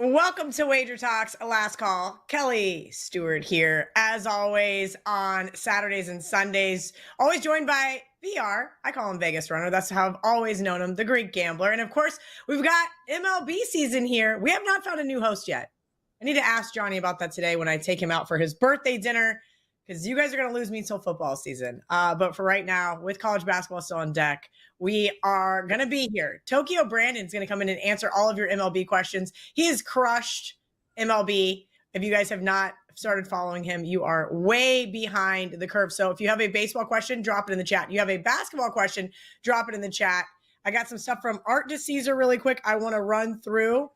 Welcome to WagerTalk's Last Call. Kelly Stewart here, as always, on Saturdays and Sundays. Always joined by VR. I call him Vegas Runner. That's how I've always known him, the Greek Gambler. And of course, we've got MLB season here. We have not found a new host yet. I need to ask Gianni about that today when I take him out for his birthday dinner, because you guys are going to lose me till football season. But for right now, with college basketball still on deck, we are going to be here. Tokyo Brandon's going to come in and answer all of your MLB questions. He has crushed MLB. If you guys have not started following him, you are way behind the curve. So if you have a baseball question, drop it in the chat. You have a basketball question, drop it in the chat. I got some stuff from Art to Caesar really quick I want to run through.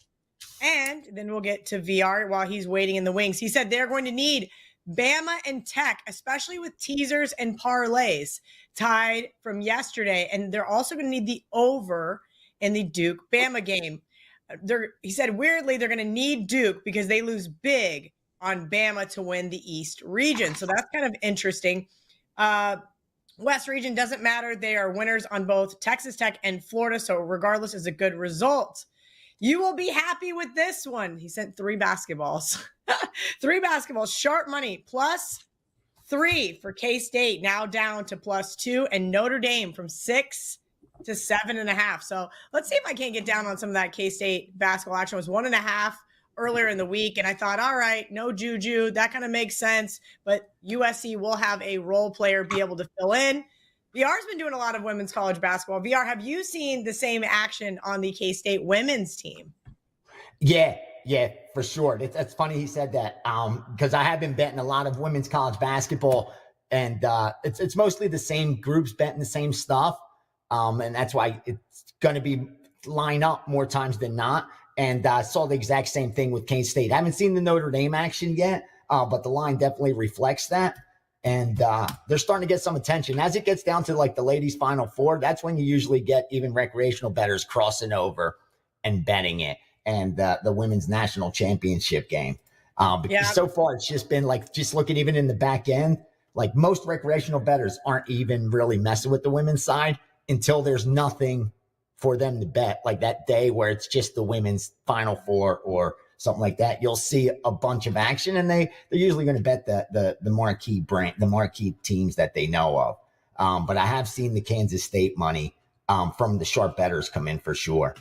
And then we'll get to VR while he's waiting in the wings. He said they're going to need Bama and Tech, especially with teasers and parlays tied from yesterday. And they're also going to need the over in the Duke-Bama game. He said, weirdly, they're going to need Duke because they lose big on Bama to win the East region. So that's kind of interesting. West region doesn't matter. They are winners on both Texas Tech and Florida. So regardless, is a good result. You will be happy with this one. He sent 3 basketballs. 3 basketballs, sharp money, +3 for K-State, now down to +2, and Notre Dame from 6 to 7.5. So let's see if I can't get down on some of that K-State basketball action. It was 1.5 earlier in the week, and I thought, all right, no juju. That kind of makes sense, but USC will have a role player be able to fill in. VR's been doing a lot of women's college basketball. VR, have you seen the same action on the K-State women's team? Yeah, for sure. It's funny he said that because I have been betting a lot of women's college basketball, and it's mostly the same groups betting the same stuff, and that's why it's going to be line up more times than not. And I saw the exact same thing with K-State. I haven't seen the Notre Dame action yet, but the line definitely reflects that. And they're starting to get some attention. As it gets down to like the ladies' Final Four, that's when you usually get even recreational bettors crossing over and betting it. And the women's national championship game. Because so far it's just been like, just looking even in the back end, like most recreational bettors aren't even really messing with the women's side until there's nothing for them to bet. Like that day where it's just the women's Final Four or something like that, you'll see a bunch of action, and they're usually going to bet the marquee brand, the marquee teams that they know of. But I have seen the Kansas State money from the sharp bettors come in for sure.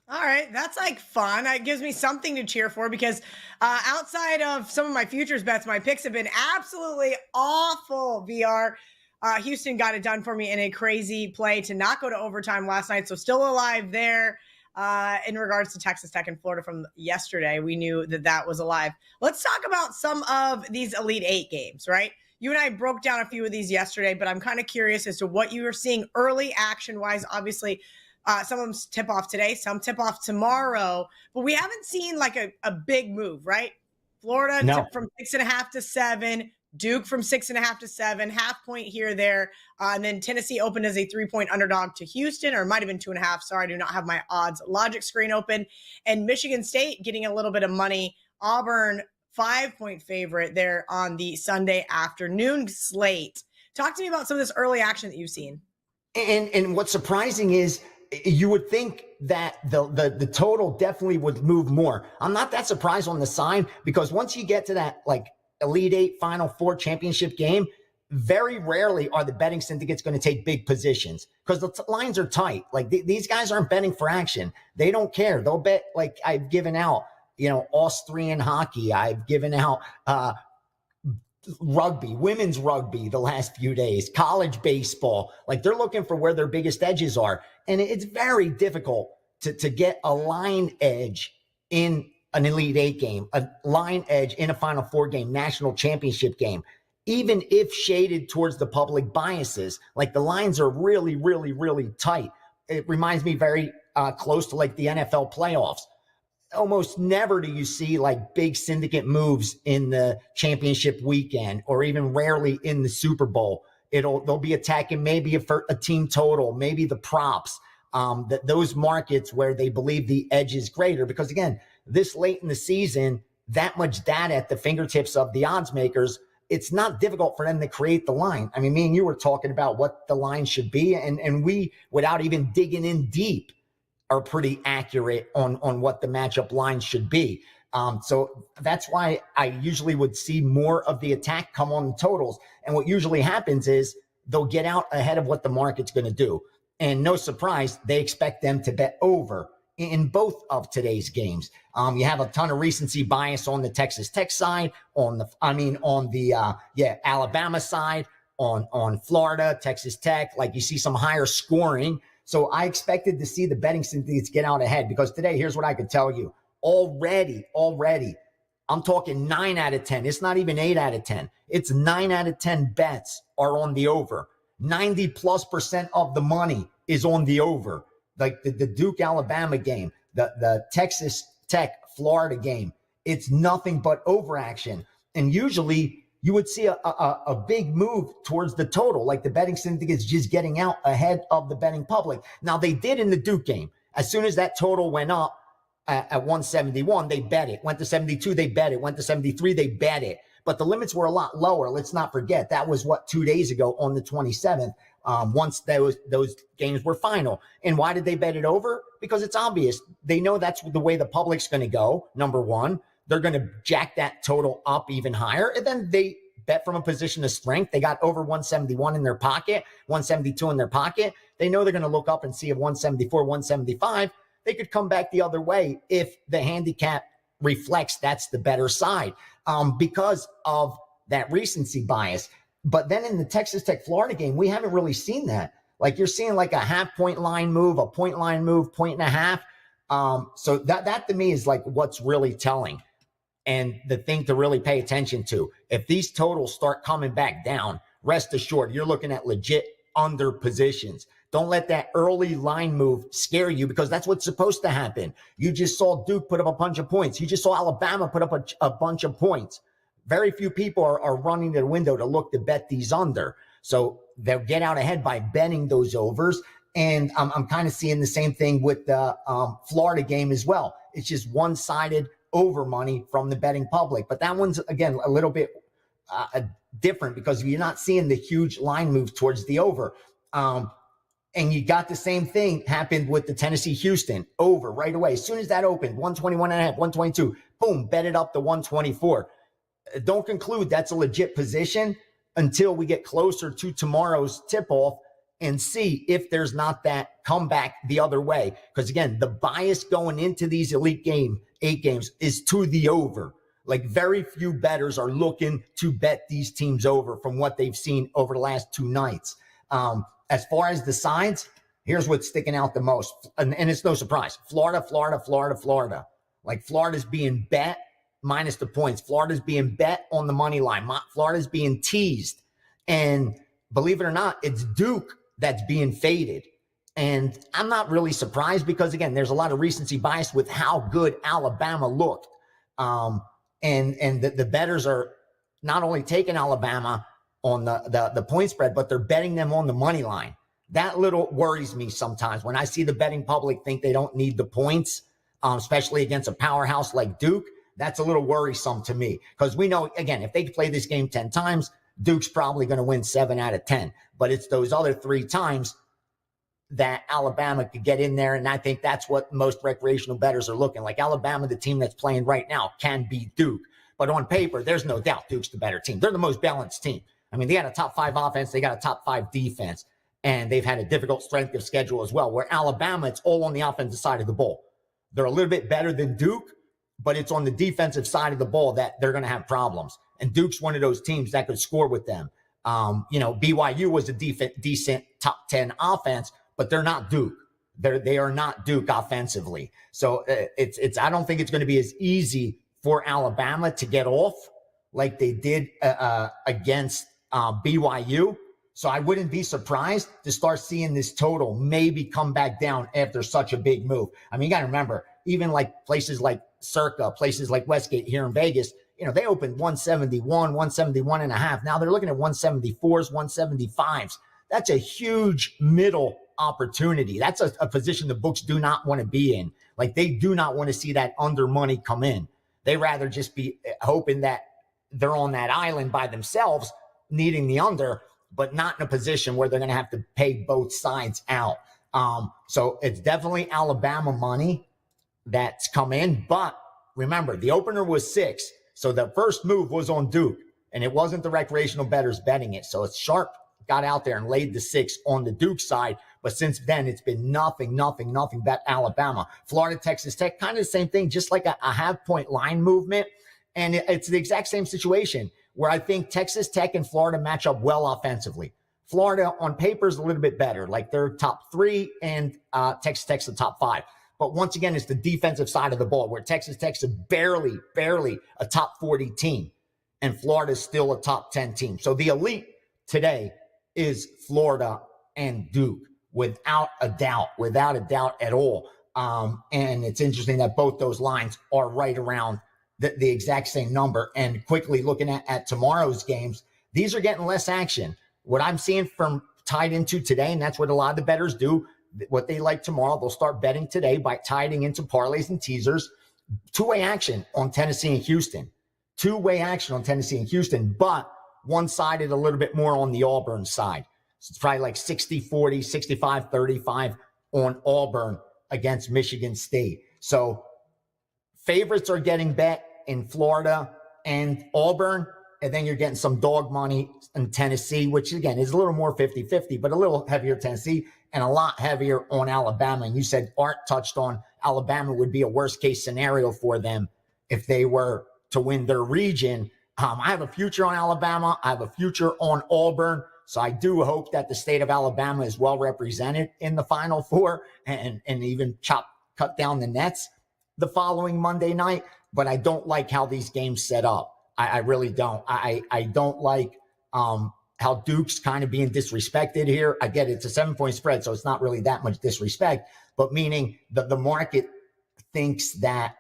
All right, that's like fun. It gives me something to cheer for because outside of some of my futures bets, my picks have been absolutely awful. VR, Houston got it done for me in a crazy play to not go to overtime last night, so still alive there. In regards to Texas Tech and Florida from yesterday, we knew that was alive. Let's talk about some of these Elite 8 games, right? You and I broke down a few of these yesterday, but I'm kind of curious as to what you are seeing early action-wise. Obviously, some of them tip off today, some tip off tomorrow, but we haven't seen like a big move, right? Florida tipped from 6.5 to 7, Duke from 6.5 to 7, half point here, there. And then Tennessee opened as a 3-point underdog to Houston, or it might have been 2.5. Sorry, I do not have my odds logic screen open. And Michigan State getting a little bit of money. Auburn 5-point favorite there on the Sunday afternoon slate. Talk to me about some of this early action that you've seen. And what's surprising is you would think that the total definitely would move more. I'm not that surprised on the sign, because once you get to that like Elite 8 Final Four championship game, very rarely are the betting syndicates going to take big positions because the lines are tight. Like these guys aren't betting for action. They don't care. They'll bet, like I've given out, Austrian hockey. I've given out rugby, women's rugby the last few days, college baseball. Like they're looking for where their biggest edges are. And it's very difficult to get a line edge in an Elite 8 game, a line edge in a Final Four game, national championship game, even if shaded towards the public biases. Like the lines are really, really, really tight. It reminds me very close to like the NFL playoffs. Almost never do you see like big syndicate moves in the championship weekend, or even rarely in the Super Bowl. They'll be attacking maybe a team total, maybe the props, those markets where they believe the edge is greater. Because again, this late in the season, that much data at the fingertips of the odds makers, it's not difficult for them to create the line. I mean, me and you were talking about what the line should be, and we, without even digging in deep, are pretty accurate on what the matchup line should be. So that's why I usually would see more of the attack come on the totals. And what usually happens is they'll get out ahead of what the market's going to do. And no surprise, they expect them to bet over in both of today's games. You have a ton of recency bias on the Texas Tech side, on the Alabama side, on Florida, Texas Tech. Like, you see some higher scoring. So I expected to see the betting syndicates get out ahead, because today, here's what I could tell you. Already, I'm talking 9 out of 10. It's not even 8 out of 10. It's 9 out of 10 bets are on the over. 90+% of the money is on the over. Like the Duke Alabama game, the Texas Tech Florida game, it's nothing but over action. And usually you would see a big move towards the total, like the betting syndicates just getting out ahead of the betting public. Now, they did in the Duke game. As soon as that total went up at 171, they bet it. Went to 72, they bet it. Went to 73, they bet it. But the limits were a lot lower. Let's not forget, that was 2 days ago on the 27th, once those games were final. And why did they bet it over? Because it's obvious. They know that's the way the public's going to go, number one. They're going to jack that total up even higher. And then they bet from a position of strength. They got over 171 in their pocket, 172 in their pocket. They know they're going to look up and see a 174, 175. They could come back the other way if the handicap reflects that's the better side, because of that recency bias. But then in the Texas Tech Florida game, we haven't really seen that. Like, you're seeing like a half-point line move, a point line move, 1.5. So that to me is like what's really telling, and the thing to really pay attention to. If these totals start coming back down, rest assured, you're looking at legit under positions. Don't let that early line move scare you, because that's what's supposed to happen. You just saw Duke put up a bunch of points. You just saw Alabama put up a bunch of points. Very few people are running to the window to look to bet these under. So they'll get out ahead by betting those overs. And I'm kind of seeing the same thing with the Florida game as well. It's just one-sided over money from the betting public. But that one's, again, a little bit different, because you're not seeing the huge line move towards the over. And you got the same thing happened with the Tennessee-Houston over right away. As soon as that opened, 121.5, 122, boom, bet it up to 124. Don't conclude that's a legit position until we get closer to tomorrow's tip-off and see if there's not that comeback the other way. Because, again, the bias going into these Elite 8 games is to the over. Like, very few bettors are looking to bet these teams over from what they've seen over the last 2 nights. As far as the sides, here's what's sticking out the most. And it's no surprise. Florida. Like, Florida's being bet minus the points. Florida's being bet on the money line. Florida's being teased. And believe it or not, it's Duke that's being faded. And I'm not really surprised, because, again, there's a lot of recency bias with how good Alabama looked. And the bettors are not only taking Alabama on the point spread, but they're betting them on the money line. That little worries me sometimes when I see the betting public think they don't need the points, especially against a powerhouse like Duke. That's a little worrisome to me, because we know, again, if they play this game 10 times, Duke's probably going to win 7 out of 10. But it's those other 3 times that Alabama could get in there, and I think that's what most recreational bettors are looking like. Alabama, the team that's playing right now, can beat Duke. But on paper, there's no doubt Duke's the better team. They're the most balanced team. I mean, they got a top 5 offense. They got a top 5 defense. And they've had a difficult strength of schedule as well, where Alabama, it's all on the offensive side of the ball. They're a little bit better than Duke, but it's on the defensive side of the ball that they're going to have problems. And Duke's one of those teams that could score with them. BYU was a decent top 10 offense, but they're not Duke. They are not Duke offensively. So I don't think it's going to be as easy for Alabama to get off like they did against BYU. So I wouldn't be surprised to start seeing this total maybe come back down after such a big move. I mean, you got to remember, even like places like Circa, places like Westgate here in Vegas, they opened 171, 171.5. Now they're looking at 174s, 175s. That's a huge middle opportunity. That's a position the books do not want to be in. Like, they do not want to see that under money come in. They rather just be hoping that they're on that island by themselves, needing the under, but not in a position where they're going to have to pay both sides out. So it's definitely Alabama money that's come in. But remember, the opener was 6. So the first move was on Duke, and it wasn't the recreational bettors betting it. So it's Sharp got out there and laid the 6 on the Duke side. But since then, it's been nothing bet Alabama. Florida, Texas Tech, kind of the same thing, just like a half-point line movement. And it's the exact same situation where I think Texas Tech and Florida match up well offensively. Florida on paper is a little bit better, like they're top 3 and Texas Tech's the top 5. But once again, it's the defensive side of the ball where Texas Tech's barely a top 40 team and Florida's still a top 10 team. So the elite today is Florida and Duke without a doubt at all. And it's interesting that both those lines are right around the exact same number. And quickly looking at tomorrow's games, these are getting less action. What I'm seeing from tied into today, and that's what a lot of the bettors do, what they like tomorrow, they'll start betting today by tiding into parlays and teasers. Two-way action on Tennessee and Houston. But one-sided a little bit more on the Auburn side. So it's probably like 60-40, 65-35 on Auburn against Michigan State. So favorites are getting bet in Florida and Auburn, and then you're getting some dog money in Tennessee, which again is a little more 50-50, but a little heavier Tennessee and a lot heavier on Alabama. And you said Art touched on Alabama would be a worst case scenario for them if they were to win their region. I have a future on Alabama. I have a future on Auburn. So I do hope that the state of Alabama is well represented in the Final Four and even cut down the nets the following Monday night. But I don't like how these games set up. I really don't. I don't like how Duke's kind of being disrespected here. I get it. It's a 7-point spread, so it's not really that much disrespect, but meaning that the market thinks that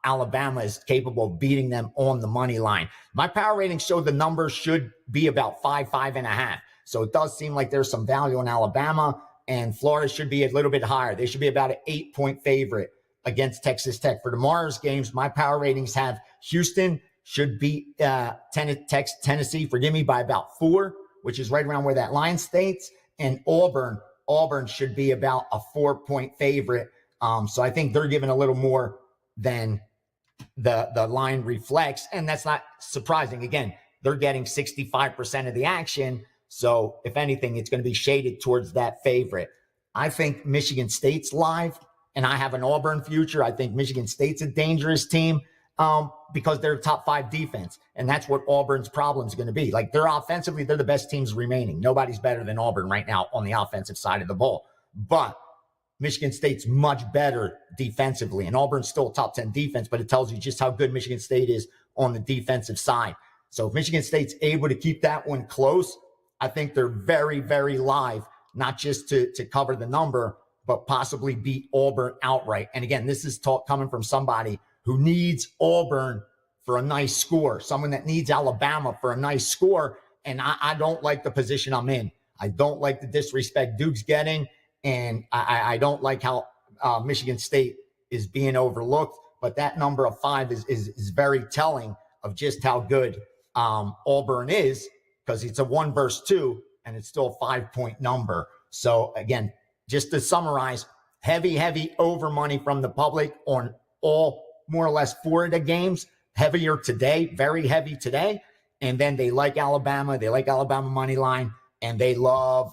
Alabama is capable of beating them on the money line. My power ratings show the numbers should be about 5.5. So it does seem like there's some value in Alabama, and Florida should be a little bit higher. They should be about an 8-point favorite against Texas Tech. For tomorrow's games, my power ratings have Houston should beat Tennessee, by about 4, which is right around where that line states. And Auburn should be about a 4-point favorite. So I think they're giving a little more than the line reflects. And that's not surprising. Again, they're getting 65% of the action. So if anything, it's going to be shaded towards that favorite. I think Michigan State's live, and I have an Auburn future. I think Michigan State's a dangerous team. Because they're top 5 defense. And that's what Auburn's problem is going to be. Like, they're offensively, they're the best teams remaining. Nobody's better than Auburn right now on the offensive side of the ball. But Michigan State's much better defensively. And Auburn's still a top 10 defense, but it tells you just how good Michigan State is on the defensive side. So if Michigan State's able to keep that one close, I think they're very, very live, not just to cover the number, but possibly beat Auburn outright. And again, this is talk coming from somebody who needs Auburn for a nice score, someone that needs Alabama for a nice score. And I don't like the position I'm in. I don't like the disrespect Duke's getting. And I don't like how Michigan State is being overlooked. But that number of 5 is very telling of just how good Auburn is, because it's a 1 versus 2, and it's still a 5-point number. So again, just to summarize, heavy over money from the public on all more or less 4 of the games, heavier today, very heavy today. And then they like Alabama. They like Alabama money line, and they love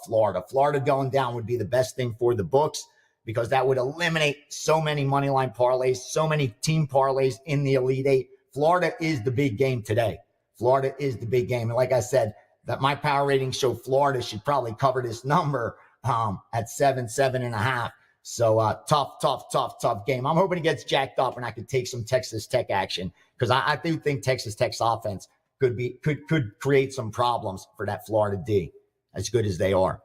Florida. Florida going down would be the best thing for the books, because that would eliminate so many money line parlays, so many team parlays in the Elite 8. Florida is the big game today. Florida is the big game. And like I said, that my power ratings show Florida should probably cover this number at 7.5. So tough game. I'm hoping it gets jacked up and I could take some Texas Tech action, because I do think Texas Tech's offense could create some problems for that Florida D, as good as they are.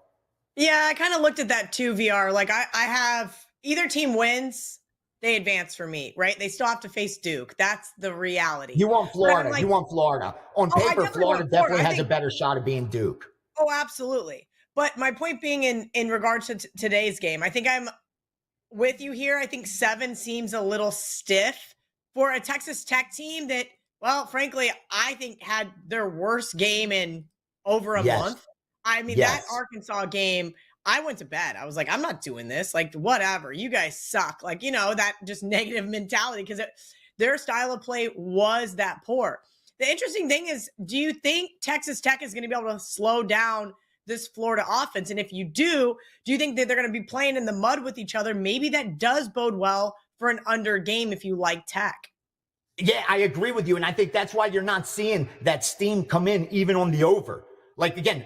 Yeah, I kind of looked at that too, VR. Like I have either team wins, they advance for me, right? They still have to face Duke. That's the reality. You want Florida. You want Florida. On paper, Florida definitely has a better shot of being Duke. Oh, absolutely. But my point being in regards to today's game, I think I'm with you here. I think 7 seems a little stiff for a Texas Tech team that, well, frankly, I think had their worst game in over a month. I mean, that Arkansas game, I went to bed. I was like, I'm not doing this. Like, whatever. You guys suck. Like, that just negative mentality because their style of play was that poor. The interesting thing is, do you think Texas Tech is going to be able to slow down this Florida offense? And if you do you think that they're going to be playing in the mud with each other? Maybe that does bode well for an under game if you like Tech. Yeah, I agree with you. And I think that's why you're not seeing that steam come in even on the over. Like, again,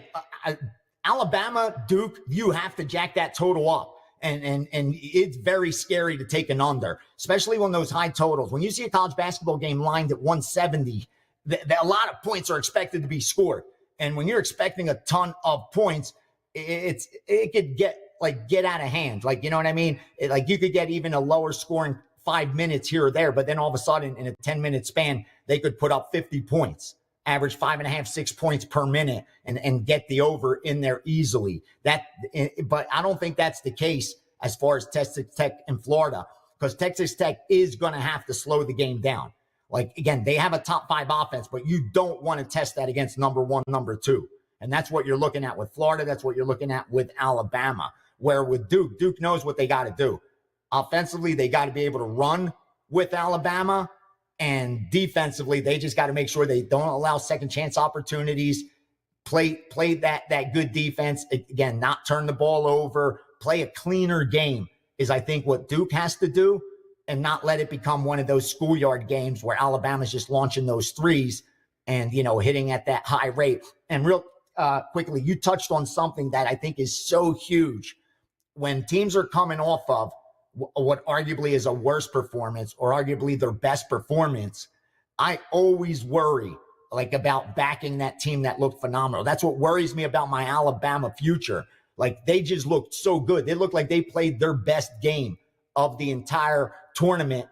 Alabama, Duke, you have to jack that total up. And it's very scary to take an under, especially when those high totals. When you see a college basketball game lined at 170, a lot of points are expected to be scored. And when you're expecting a ton of points, it could get out of hand. Like, you know what I mean? You could get even a lower scoring 5 minutes here or there, but then all of a sudden in a 10-minute span, they could put up 50 points, average 5.5, 6 points per minute and get the over in there easily. But I don't think that's the case as far as Texas Tech and Florida, because Texas Tech is going to have to slow the game down. Like, again, they have a top 5 offense, but you don't want to test that against number 1, number 2. And that's what you're looking at with Florida. That's what you're looking at with Alabama, where with Duke knows what they got to do. Offensively, they got to be able to run with Alabama, and defensively, they just got to make sure they don't allow second chance opportunities, play that good defense. Again, not turn the ball over, play a cleaner game is, I think, what Duke has to do, and not let it become one of those schoolyard games where Alabama's just launching those threes and, hitting at that high rate. And real quickly, you touched on something that I think is so huge. When teams are coming off of what arguably is a worse performance or arguably their best performance, I always worry about backing that team that looked phenomenal. That's what worries me about my Alabama future. They just looked so good. They looked like they played their best game of the entire tournament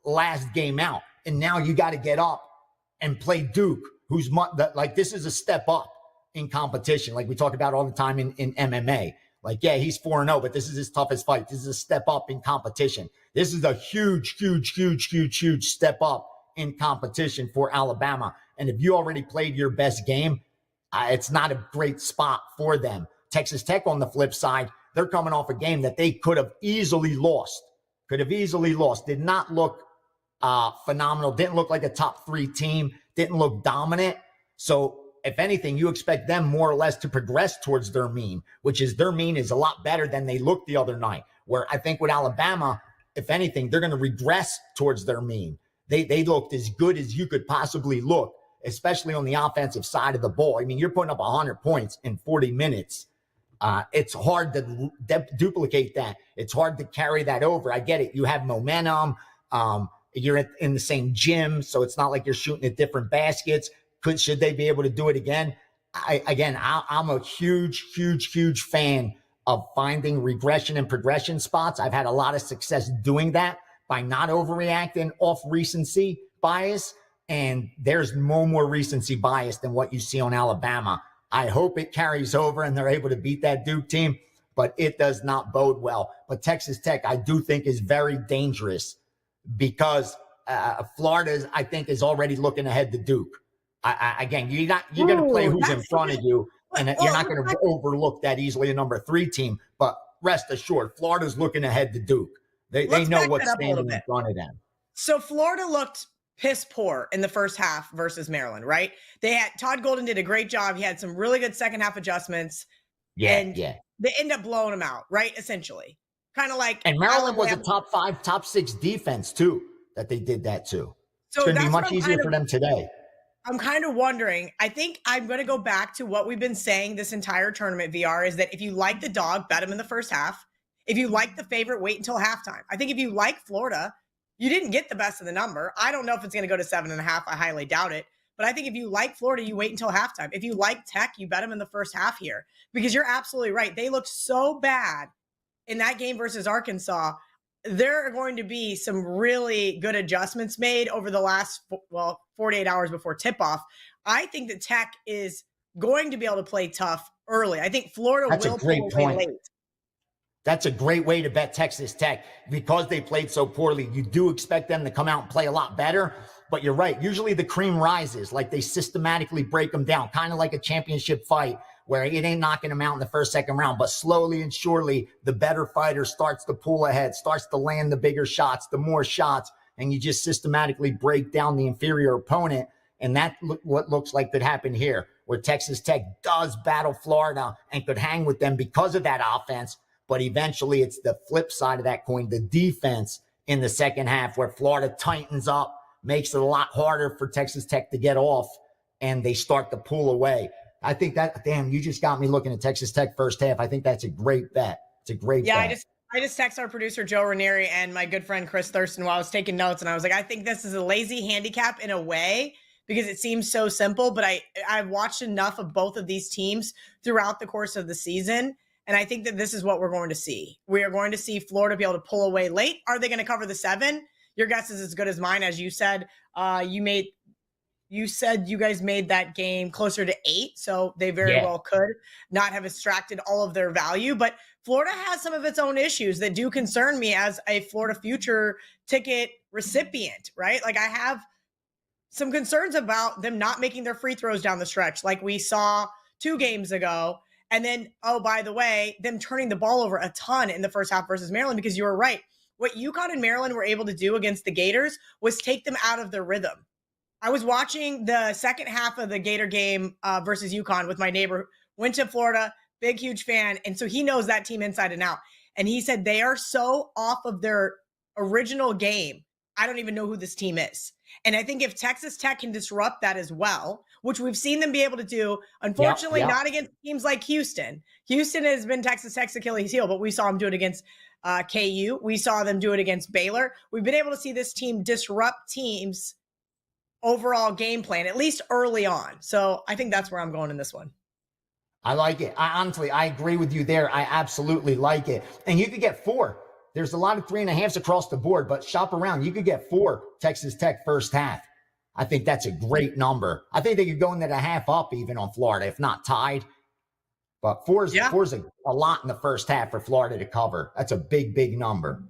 last game out. And now you got to get up and play Duke, who's this is a step up in competition. Like we talk about all the time in MMA. Yeah, he's 4-0, but this is his toughest fight. This is a step up in competition. This is a huge, huge, huge, huge, huge step up in competition for Alabama. And if you already played your best game, it's not a great spot for them. Texas Tech, on the flip side, they're coming off a game that they could have easily lost. Did not look phenomenal. Didn't look like a top 3 team. Didn't look dominant. So if anything, you expect them more or less to progress towards their mean, which is their mean is a lot better than they looked the other night. Where I think with Alabama, if anything, they're going to regress towards their mean. They looked as good as you could possibly look, especially on the offensive side of the ball. I mean, you're putting up 100 points in 40 minutes. It's hard to duplicate that. It's hard to carry that over. I get it. You have momentum. You're in the same gym, so it's not like you're shooting at different baskets. Should they be able to do it again? I'm a huge, huge, huge fan of finding regression and progression spots. I've had a lot of success doing that by not overreacting off recency bias. And there's no more recency bias than what you see on Alabama. I hope it carries over and they're able to beat that Duke team, but it does not bode well. But Texas Tech, I do think, is very dangerous because Florida, I think, is already looking ahead to Duke. Again, you're going to play who's in front of you, and you're not going to overlook that easily a number 3 team. But rest assured, Florida's looking ahead to Duke. They know what's standing in front of them. So Florida looked piss poor in the first half versus Maryland, right? Todd Golden did a great job. He had some really good second half adjustments. Yeah. They end up blowing them out, right? Essentially. Kind of like. And Maryland was a top 5, top 6 defense too, that they did that too. So it's going to be much easier for them today. I'm kind of wondering, I think I'm going to go back to what we've been saying this entire tournament, VR, is that if you like the dog, bet them in the first half. If you like the favorite, wait until halftime. I think if you like Florida, you didn't get the best of the number. I don't know if it's going to go to 7.5. I highly doubt it. But I think if you like Florida, you wait until halftime. If you like Tech, you bet them in the first half here. Because you're absolutely right. They looked so bad in that game versus Arkansas. There are going to be some really good adjustments made over the last, 48 hours before tip-off. I think that Tech is going to be able to play tough early. I think Florida will pull away late. That's a great way to bet Texas Tech. Because they played so poorly, you do expect them to come out and play a lot better. But you're right. Usually the cream rises. They systematically break them down, kind of like a championship fight where it ain't knocking them out in the first, second round, but slowly and surely the better fighter starts to pull ahead, starts to land the bigger shots, the more shots, and you just systematically break down the inferior opponent. And that's what looks like could happen here, where Texas Tech does battle Florida and could hang with them because of that offense. But eventually it's the flip side of that coin, the defense in the second half, where Florida tightens up, makes it a lot harder for Texas Tech to get off, and they start to pull away. I think that, damn, you just got me looking at Texas Tech first half. I think that's a great bet. It's a great bet. I just text our producer, Joe Ranieri, and my good friend, Chris Thurston, while I was taking notes. And I was like, I think this is a lazy handicap in a way, because it seems so simple. But I've watched enough of both of these teams throughout the course of the season. And I think that this is what we're going to see. We are going to see Florida be able to pull away late. Are they going to cover the 7? Your guess is as good as mine. As you said, you said you guys made that game closer to 8, so they very well could not have extracted all of their value. But Florida has some of its own issues that do concern me as a Florida future ticket recipient, right? Like, I have some concerns about them not making their free throws down the stretch like we saw 2 games ago. And then, oh, by the way, them turning the ball over a ton in the first half versus Maryland, because you were right. What UConn and Maryland were able to do against the Gators was take them out of their rhythm. I was watching the second half of the Gator game versus UConn with my neighbor, went to Florida, big, huge fan. And so he knows that team inside and out. And he said they are so off of their original game, I don't even know who this team is. And I think if Texas Tech can disrupt that as well, which we've seen them be able to do, unfortunately, not against teams like Houston. Houston has been Texas Tech's Achilles heel, but we saw them do it against KU. We saw them do it against Baylor. We've been able to see this team disrupt teams' overall game plan, at least early on. So I think that's where I'm going in this one. I like it. I agree with you there. I absolutely like it. And you could get 4. There's a lot of 3.5s across the board, but shop around. You could get 4 Texas Tech first half. I think that's a great number. I think they could go into the half up even on Florida, if not tied. But 4 is a lot in the first half for Florida to cover. That's a big, big number.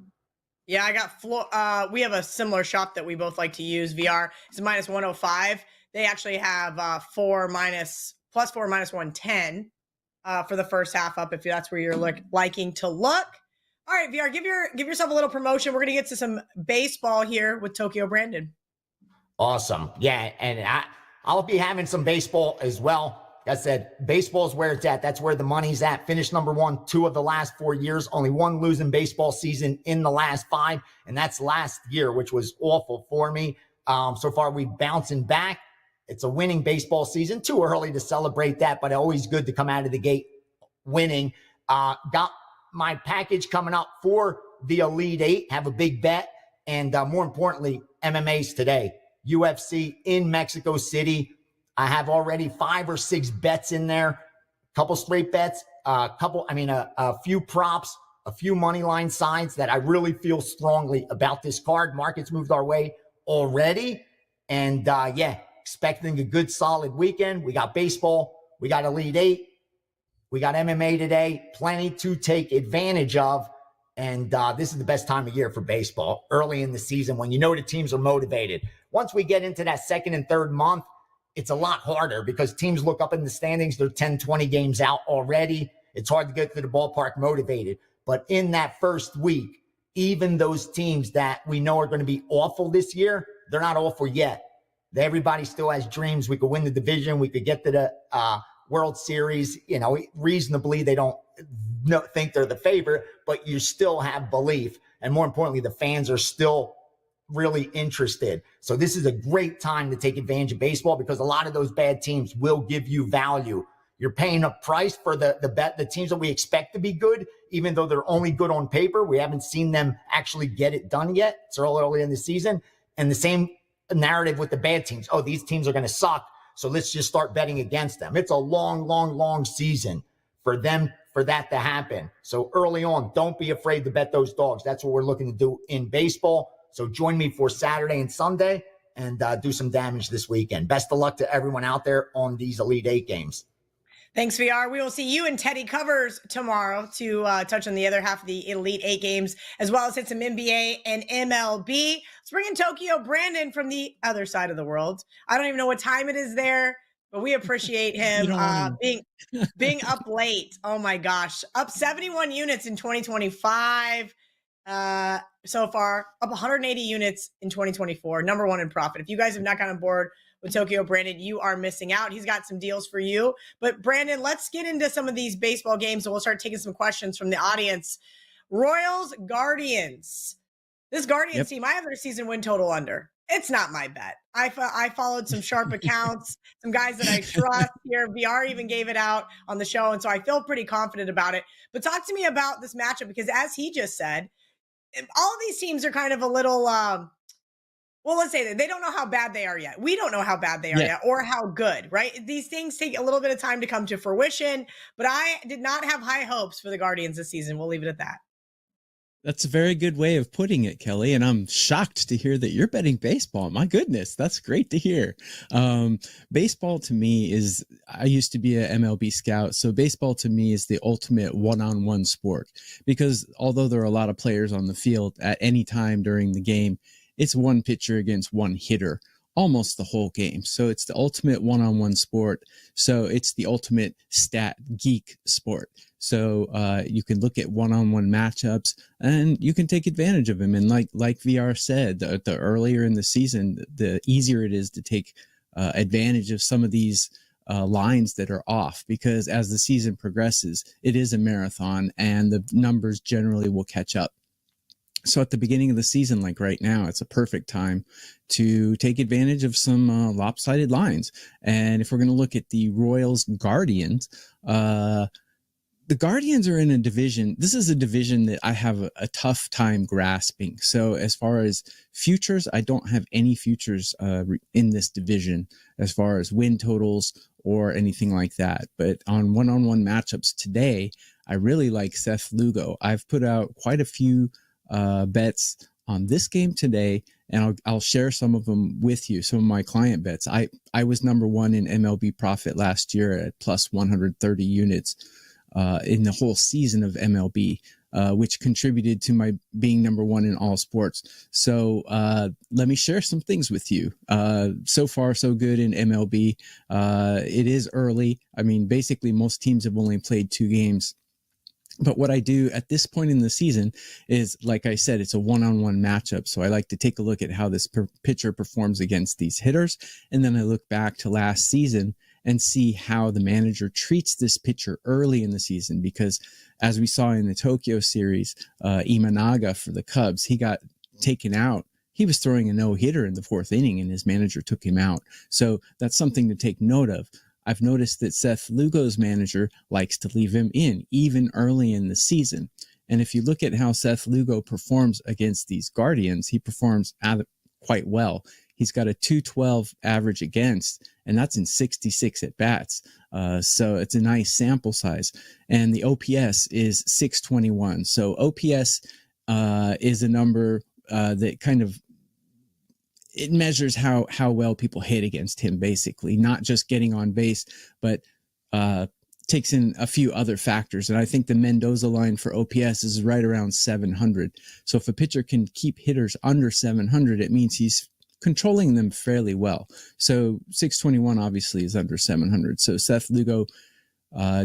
Yeah, I got we have a similar shop that we both like to use. VR is minus 105. They actually have plus 4 minus 110 for the first half up, if that's where you're liking to look. All right, VR, give yourself a little promotion. We're going to get to some baseball here with Tokyo Brandon. Awesome. Yeah, and I'll be having some baseball as well. Like I said, baseball's where it's at. That's where the money's at. Finished number 1 2 of the last 4 years. Only 1 losing baseball season in the last 5, and that's last year, which was awful for me. So far, we're bouncing back. It's a winning baseball season. Too early to celebrate that, but always good to come out of the gate winning. Got my package coming up for the Elite 8. Have a big bet, and more importantly, MMA's today. UFC in Mexico City. I have already 5 or 6 bets in there, a couple straight bets, a few props, a few money line sides that I really feel strongly about this card. Markets moved our way already. And expecting a good solid weekend. We got baseball, we got Elite 8, we got MMA today, plenty to take advantage of. And this is the best time of year for baseball, early in the season when you know the teams are motivated. Once we get into that second and third month, it's a lot harder because teams look up in the standings. They're 10, 20 games out already. It's hard to get to the ballpark motivated. But in that first week, even those teams that we know are going to be awful this year, they're not awful yet. Everybody still has dreams. We could win the division. We could get to the World Series. You know, reasonably, they don't think they're the favorite, but you still have belief. And more importantly, the fans are still really interested. So this is a great time to take advantage of baseball because a lot of those bad teams will give you value. You're paying a price for the teams that we expect to be good, even though they're only good on paper. We haven't seen them actually get it done yet. It's early in the season. And the same narrative with the bad teams. Oh, these teams are going to suck, so let's just start betting against them. It's a long, long, long season for that to happen. So early on, don't be afraid to bet those dogs. That's what we're looking to do in baseball. So join me for Saturday and Sunday and do some damage this weekend. Best of luck to everyone out there on these Elite 8 games. Thanks, VR. We will see you and Teddy Covers tomorrow to touch on the other half of the Elite 8 games, as well as hit some NBA and MLB. Let's bring in Tokyo Brandon from the other side of the world. I don't even know what time it is there. but we appreciate You him don't want being up late. Oh my gosh, up 71 units in 2025 so far, up 180 units in 2024. Number one in profit. If you guys have not gotten on board with Tokyo Brandon, you are missing out. He's got some deals for you. But Brandon, let's get into some of these baseball games, and we'll start taking some questions from the audience. Royals, Guardians. This Guardians team, I have their season win total under. It's not my bet. I followed some sharp accounts, some guys that I trust here. VR even gave it out on the show, and so I feel pretty confident about it. But talk to me about this matchup, because as he just said, all of these teams are kind of a little, well, let's say that they don't know how bad they are yet. We don't know how bad they are yet or how good, right? These things take a little bit of time to come to fruition, but I did not have high hopes for the Guardians this season. We'll leave it at that. That's a very good way of putting it, Kelly. And I'm shocked to hear that you're betting baseball. My goodness, that's great to hear. Baseball to me is, I used to be a MLB scout. So baseball to me is the ultimate one-on-one sport, because although there are a lot of players on the field at any time during the game, it's one pitcher against one hitter almost the whole game. So it's the ultimate one-on-one sport. So it's the ultimate stat geek sport. So you can look at one-on-one matchups and you can take advantage of them. And like VR said, the earlier in the season, the easier it is to take advantage of some of these lines that are off, because as the season progresses, it is a marathon and the numbers generally will catch up. So at the beginning of the season, like right now, it's a perfect time to take advantage of some lopsided lines. And if we're going to look at the Royals Guardians, the Guardians are in a division. This is a division that I have a tough time grasping. So as far as futures, I don't have any futures in this division as far as win totals or anything like that. But on one-on-one matchups today, I really like Seth Lugo. I've put out quite a few bets on this game today, and I'll share some of them with you, some of my client bets. I was number one in MLB profit last year at plus 130 units in the whole season of MLB, which contributed to my being number one in all sports. So let me share some things with you. So far, so good in MLB. It is early. I mean, basically, most teams have only played 2 games. But what I do at this point in the season is, like I said, it's a one-on-one matchup. So I like to take a look at how this pitcher performs against these hitters. And then I look back to last season and see how the manager treats this pitcher early in the season. Because as we saw in the Tokyo series, Imanaga for the Cubs, he got taken out. He was throwing a no-hitter in the 4th inning and his manager took him out. So that's something to take note of. I've noticed that Seth Lugo's manager likes to leave him in even early in the season. And if you look at how Seth Lugo performs against these Guardians, he performs quite well. He's got a 212 average against, and that's in 66 at bats. So it's a nice sample size. And the OPS is 621. So OPS is a number that kind of, it measures how well people hit against him, basically, not just getting on base, but takes in a few other factors. And I think the Mendoza line for OPS is right around 700. So if a pitcher can keep hitters under 700, it means he's controlling them fairly well. So 621 obviously is under 700. So Seth Lugo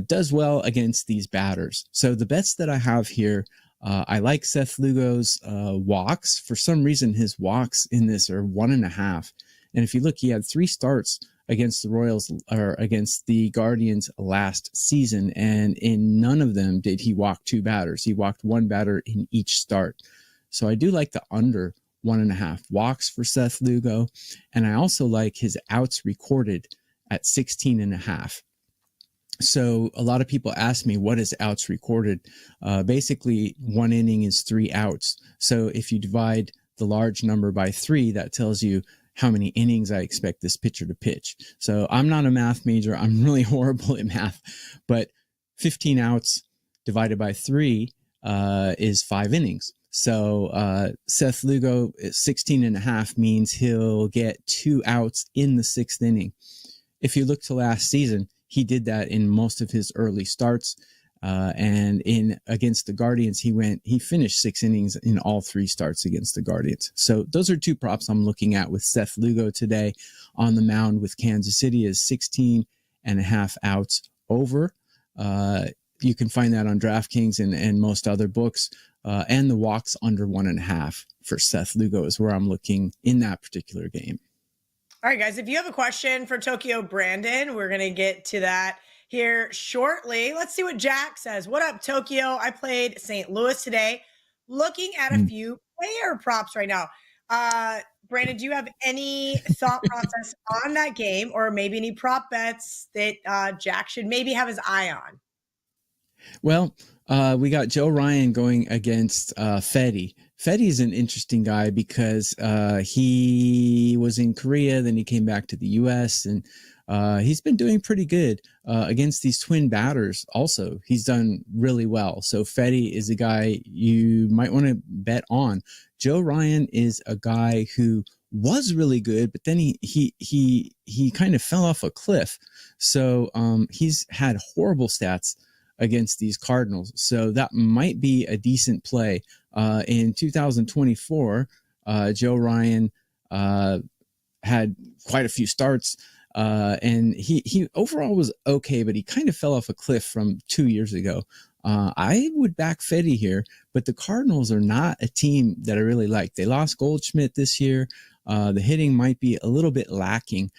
does well against these batters. So the bets that I have here, I like Seth Lugo's walks. For some reason, his walks in this are 1.5. And if you look, he had 3 starts against the Royals or against the Guardians last season, and in none of them did he walk 2 batters. He walked 1 batter in each start. So I do like the under 1.5 walks for Seth Lugo, and I also like his outs recorded at 16.5. So a lot of people ask me, what is outs recorded? Basically, 1 inning is 3 outs. So if you divide the large number by 3, that tells you how many innings I expect this pitcher to pitch. So I'm not a math major. I'm really horrible at math. But 15 outs divided by 3 is 5 innings. So Seth Lugo, 16.5 means he'll get 2 outs in the 6th inning. If you look to last season, he did that in most of his early starts. And in against the Guardians, he finished 6 innings in all 3 starts against the Guardians. So those are 2 props I'm looking at with Seth Lugo today on the mound with Kansas City is 16.5 outs over. You can find that on DraftKings and most other books. And the walks under 1.5 for Seth Lugo is where I'm looking in that particular game. All right, guys, if you have a question for Tokyo Brandon, we're going to get to that here shortly. Let's see what Jack says. What up, Tokyo? I played St. Louis today. Looking at a few player props right now. Brandon, do you have any thought process on that game or maybe any prop bets that Jack should maybe have his eye on? Well, we got Joe Ryan going against Fetty. Fetty is an interesting guy because he was in Korea, then he came back to the U.S., and he's been doing pretty good against these twin batters. Also, he's done really well. So Fetty is a guy you might want to bet on. Joe Ryan is a guy who was really good, but then he kind of fell off a cliff. So he's had horrible stats against these Cardinals. So that might be a decent play. In 2024, Joe Ryan had quite a few starts. And he overall was okay, but he kind of fell off a cliff from 2 years ago. I would back Fetty here, but the Cardinals are not a team that I really like. They lost Goldschmidt this year. The hitting might be a little bit lacking.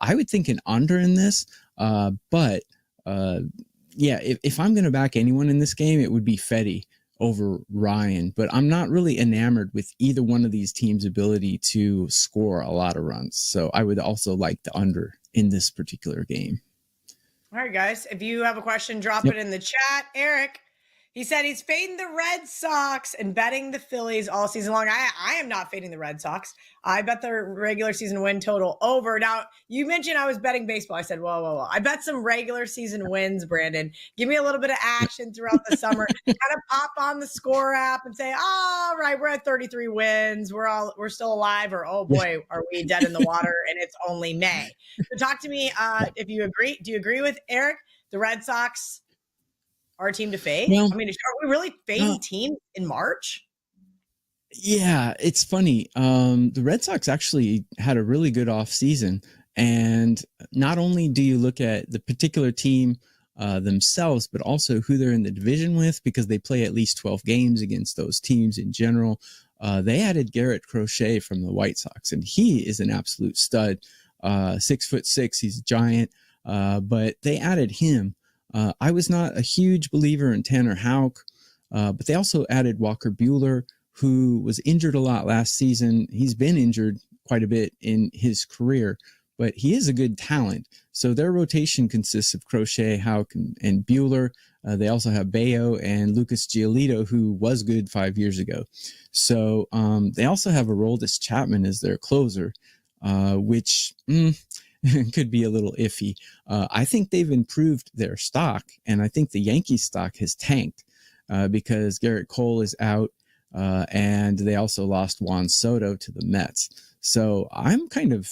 I would think an under in this, but yeah, if I'm going to back anyone in this game, it would be Fetty over Ryan. But I'm not really enamored with either one of these teams' ability to score a lot of runs. So I would also like the under in this particular game. All right, guys. If you have a question, drop it in the chat. Eric, he said he's fading the Red Sox and betting the Phillies all season long. I am not fading the Red Sox. I bet the regular season win total over. Now, you mentioned I was betting baseball. I said, whoa. I bet some regular season wins, Brandon. Give me a little bit of action throughout the summer. Kind of pop on the score app and say, all right, we're at 33 wins. We're still alive. Or, oh boy, are we dead in the water and it's only May. So talk to me if you agree. Do you agree with Eric? The Red Sox our team to fade? Well, I mean, are we really fading teams in March? Yeah, it's funny. The Red Sox actually had a really good offseason. And not only do you look at the particular team themselves, but also who they're in the division with, because they play at least 12 games against those teams in general. They added Garrett Crochet from the White Sox, and he is an absolute stud. 6'6", he's a giant. But they added him. I was not a huge believer in Tanner Houck, but they also added Walker Buehler, who was injured a lot last season. He's been injured quite a bit in his career, but he is a good talent. So their rotation consists of Crochet, Houck, and Buehler. They also have Bayo and Lucas Giolito, who was good 5 years ago. So they also have Aroldis Chapman as their closer, which could be a little iffy. I think they've improved their stock, and I think the Yankees stock has tanked because Garrett Cole is out, and they also lost Juan Soto to the Mets. So I'm kind of,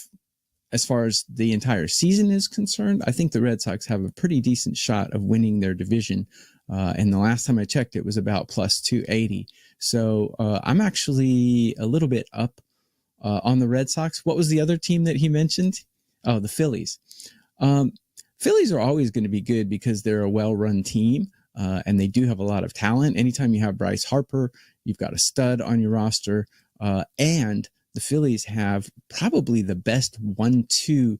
as far as the entire season is concerned, I think the Red Sox have a pretty decent shot of winning their division. And the last time I checked, it was about plus 280. So I'm actually a little bit up on the Red Sox. What was the other team that he mentioned? Oh, the Phillies. Phillies are always going to be good because they're a well-run team, and they do have a lot of talent. Anytime you have Bryce Harper, you've got a stud on your roster, and the Phillies have probably the best 1-2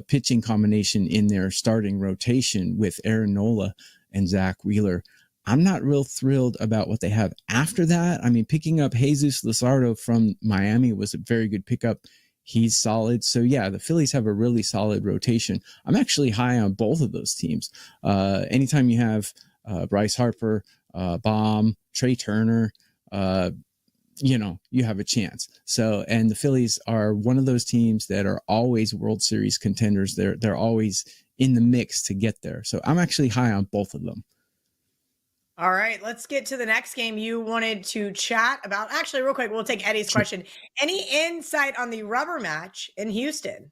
pitching combination in their starting rotation with Aaron Nola and Zach Wheeler. I'm not real thrilled about what they have after that. I mean, picking up Jesus Luzardo from Miami was a very good pickup. He's solid. So yeah, the Phillies have a really solid rotation. I'm actually high on both of those teams. Anytime you have Bryce Harper, Baum, Trey Turner, you have a chance. So, and the Phillies are one of those teams that are always World Series contenders. They're always in the mix to get there. So I'm actually high on both of them. All right, let's get to the next game you wanted to chat about. Actually, real quick, we'll take Eddie's question. Any insight on the rubber match in Houston?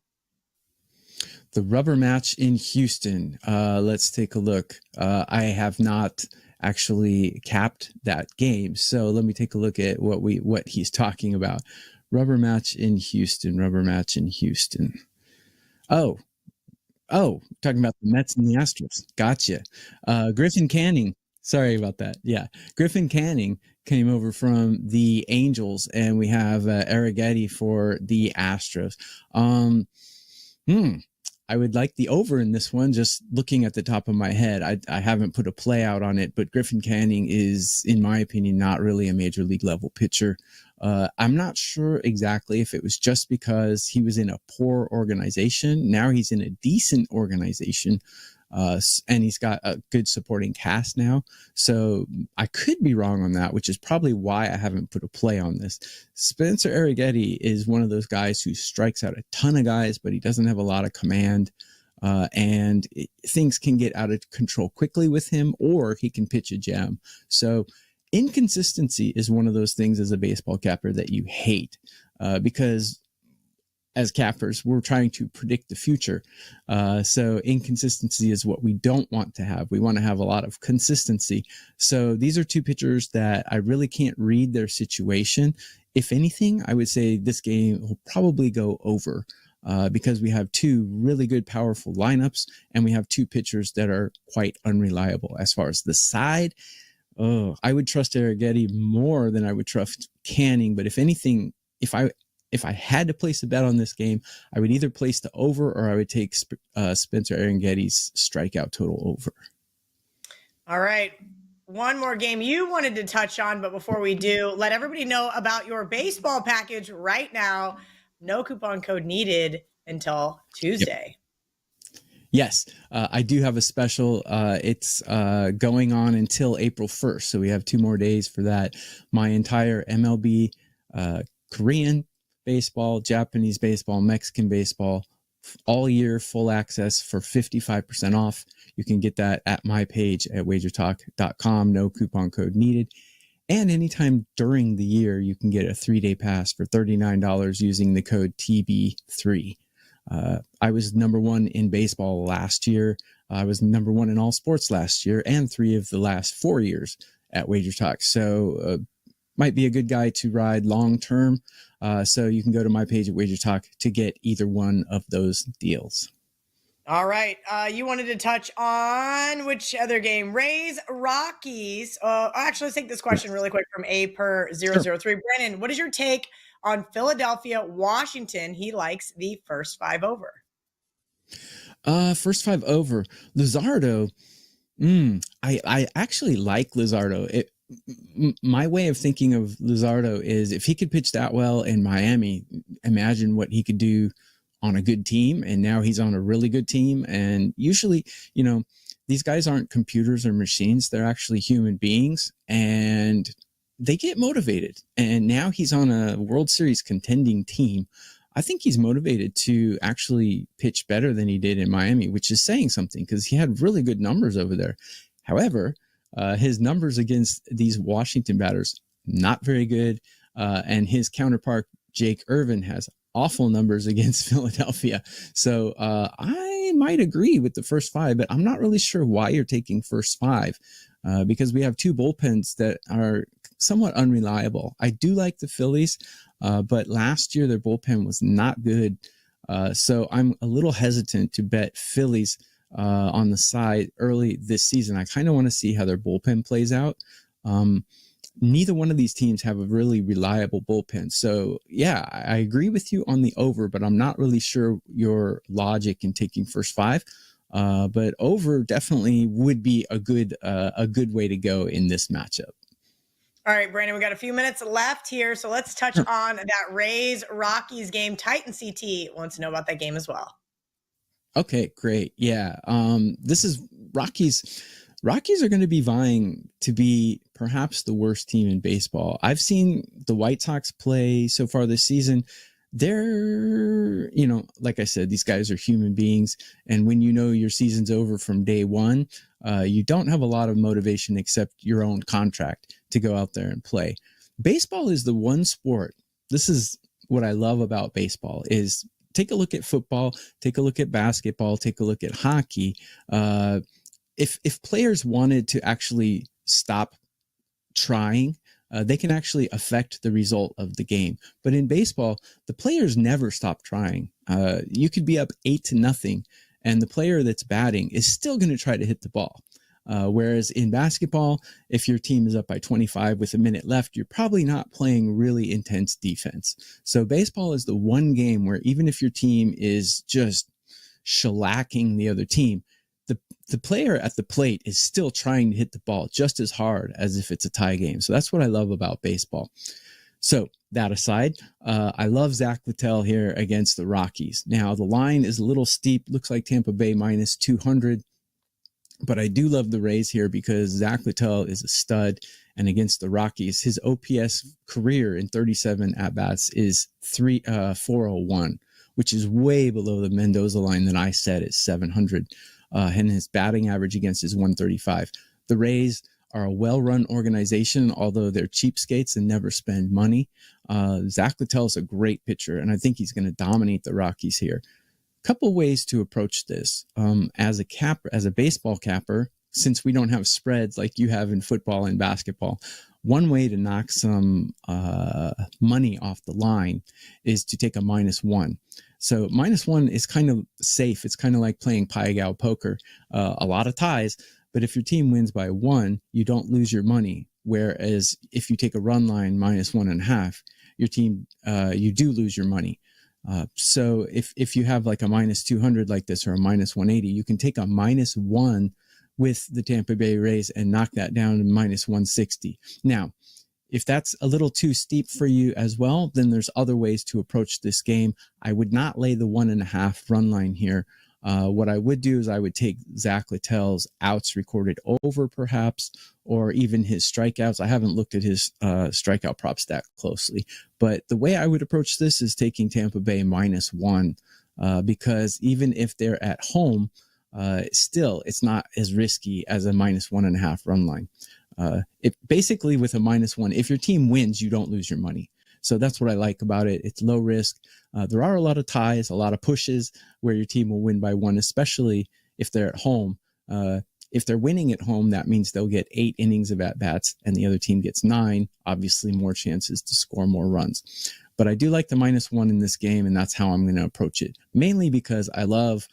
The rubber match in Houston. Let's take a look. I have not actually capped that game, so let me take a look at what he's talking about. Rubber match in Houston. Rubber match in Houston. Oh, talking about the Mets and the Astros. Gotcha. Griffin Canning. Sorry about that. Yeah, Griffin Canning came over from the Angels, and we have Arrighetti for the Astros. I would like the over in this one, just looking at the top of my head. I haven't put a play out on it, but Griffin Canning is, in my opinion, not really a major league level pitcher. I'm not sure exactly if it was just because he was in a poor organization. Now he's in a decent organization, and he's got a good supporting cast now. So I could be wrong on that, which is probably why I haven't put a play on this. Spencer Arrighetti is one of those guys who strikes out a ton of guys, but he doesn't have a lot of command. And things can get out of control quickly with him, or he can pitch a gem. So inconsistency is one of those things as a baseball capper that you hate, because as cappers, we're trying to predict the future. So inconsistency is what we don't want to have. We want to have a lot of consistency. So these are two pitchers that I really can't read their situation. If anything, I would say this game will probably go over, because we have two really good, powerful lineups, and we have two pitchers that are quite unreliable. As far as the side, I would trust Arrighetti more than I would trust Canning. But if anything, if I had to place a bet on this game, I would either place the over, or I would take Spencer Arrighetti's strikeout total over. All right. One more game you wanted to touch on, but before we do, let everybody know about your baseball package right now. No coupon code needed until Tuesday. Yep. Yes, I do have a special. It's going on until April 1st. So we have 2 more days for that. My entire MLB, Korean baseball, Japanese baseball, Mexican baseball, all year, full access for 55% off. You can get that at my page at WagerTalk.com. No coupon code needed. And anytime during the year, you can get a 3-day pass for $39 using the code TB3. I was number 1 in baseball last year. I was number 1 in all sports last year, and 3 of the last 4 years at WagerTalk. So might be a good guy to ride long term. So you can go to my page at WagerTalk to get either one of those deals. All right. You wanted to touch on which other game? Rays, Rockies. Actually, let's take this question really quick from A-per-003. Sure. Brandon, what is your take on Philadelphia, Washington? He likes the first 5 over. First 5 over. Luzardo. I actually like Luzardo. My way of thinking of Luzardo is if he could pitch that well in Miami, imagine what he could do on a good team. And now he's on a really good team. And usually, these guys aren't computers or machines. They're actually human beings, and they get motivated. And now he's on a World Series contending team. I think he's motivated to actually pitch better than he did in Miami, which is saying something because he had really good numbers over there. However, his numbers against these Washington batters, not very good. And his counterpart, Jake Irvin, has awful numbers against Philadelphia. So I might agree with the first 5, but I'm not really sure why you're taking first 5, because we have 2 bullpens that are somewhat unreliable. I do like the Phillies, but last year their bullpen was not good. So I'm a little hesitant to bet Phillies on the side early this season. I kind of want to see how their bullpen plays out. Neither one of these teams have a really reliable bullpen. So yeah, I agree with you on the over, but I'm not really sure your logic in taking first 5. But over definitely would be a good way to go in this matchup. All right, Brandon, we got a few minutes left here. So let's touch on that Rays Rockies game. Titan CT wants to know about that game as well. Okay, great. Yeah. This is Rockies. Rockies are going to be vying to be perhaps the worst team in baseball. I've seen the White Sox play so far this season. They're, like I said, these guys are human beings. And when your season's over from day one, you don't have a lot of motivation except your own contract to go out there and play. Baseball is the one sport. This is what I love about baseball is take a look at football, take a look at basketball, take a look at hockey. If players wanted to actually stop trying, they can actually affect the result of the game. But in baseball, the players never stop trying. You could be up 8-0, and the player that's batting is still going to try to hit the ball. Whereas in basketball, if your team is up by 25 with a minute left, you're probably not playing really intense defense. So baseball is the one game where even if your team is just shellacking the other team, the player at the plate is still trying to hit the ball just as hard as if it's a tie game. So that's what I love about baseball. So that aside, I love Zach Littell here against the Rockies. Now, the line is a little steep. Looks like Tampa Bay minus 200. But I do love the Rays here because Zach Littell is a stud. And against the Rockies, his OPS career in 37 at-bats is 401, which is way below the Mendoza line that I set at 700. And his batting average against is 135. The Rays are a well-run organization, although they're cheapskates and never spend money. Zach Littell is a great pitcher, and I think he's going to dominate the Rockies here. Couple ways to approach this. As a baseball capper, since we don't have spreads like you have in football and basketball, one way to knock some money off the line is to take a -1. So -1 is kind of safe. It's kind of like playing Pai Gow poker. A lot of ties, but if your team wins by 1, you don't lose your money. Whereas if you take a run line -1.5, your team, you do lose your money. So if you have like a -200 like this or a -180, you can take a -1 with the Tampa Bay Rays and knock that down to -160. Now, if that's a little too steep for you as well, then there's other ways to approach this game. I would not lay the 1.5 run line here. What I would do is I would take Zach Littell's outs recorded over perhaps, or even his strikeouts. I haven't looked at his strikeout props that closely, but the way I would approach this is taking Tampa Bay -1 because even if they're at home, still it's not as risky as a -1.5 run line. It basically with a -1, if your team wins, you don't lose your money. So that's what I like about it. It's low risk. There are a lot of ties, a lot of pushes where your team will win by 1, especially if they're at home. If they're winning at home, that means they'll get 8 innings of at-bats and the other team gets 9, obviously more chances to score more runs. But I do like the -1 in this game, and that's how I'm going to approach it, mainly because I love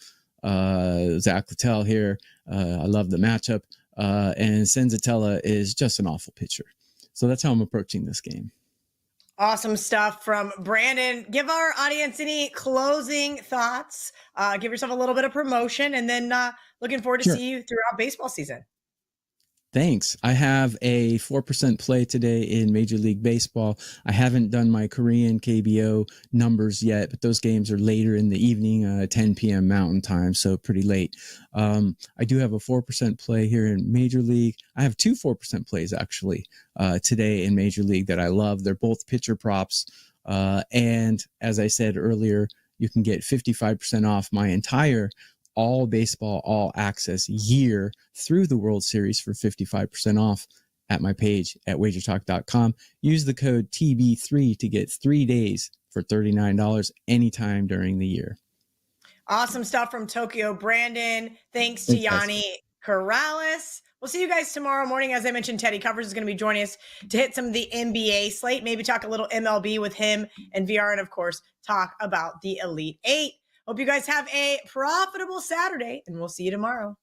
Zach Littell here. I love the matchup. And Senzatella is just an awful pitcher. So that's how I'm approaching this game. Awesome stuff from Brandon. Give our audience any closing thoughts. Give yourself a little bit of promotion, and then looking forward to see you throughout baseball season. Thanks. I have a 4% play today in Major League Baseball. I haven't done my Korean KBO numbers yet, but those games are later in the evening, 10 p.m. Mountain Time, so pretty late. I do have a 4% play here in Major League. I have 2 4% plays, actually, today in Major League that I love. They're both pitcher props. And as I said earlier, you can get 55% off my entire all baseball, all access year through the World Series for 55% off at my page at WagerTalk.com. Use the code TB3 to get 3 days for $39 anytime during the year. Awesome stuff from Tokyo Brandon. Thanks to Gianni Corrales. We'll see you guys tomorrow morning. As I mentioned, Teddy Covers is going to be joining us to hit some of the NBA slate, maybe talk a little MLB with him and VR, and of course, talk about the Elite 8. Hope you guys have a profitable Saturday, and we'll see you tomorrow.